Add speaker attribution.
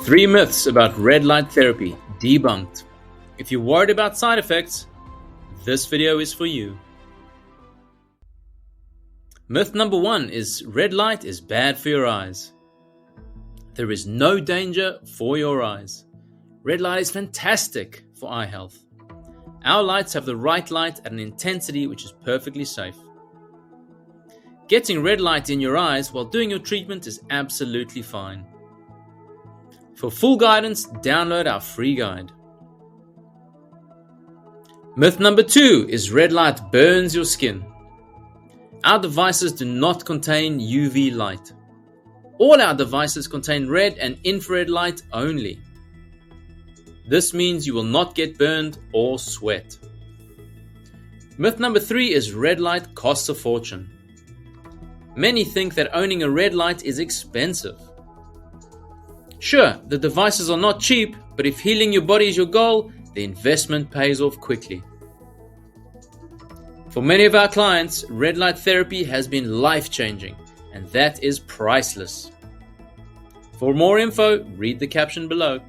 Speaker 1: 3 myths about red light therapy debunked. If you're worried about side effects, this video is for you. Myth number 1 is red light is bad for your eyes. There is no danger for your eyes. Red light is fantastic for eye health. Our lights have the right light at an intensity which is perfectly safe. Getting red light in your eyes while doing your treatment is absolutely fine. For full guidance, download our free guide. Myth number 2 is red light burns your skin. Our devices do not contain UV light. All our devices contain red and infrared light only. This means you will not get burned or sweat. Myth number 3 is red light costs a fortune. Many think that owning a red light is expensive. Sure, the devices are not cheap, but if healing your body is your goal, the investment pays off quickly. For many of our clients, red light therapy has been life-changing, and that is priceless. For more info, read the caption below.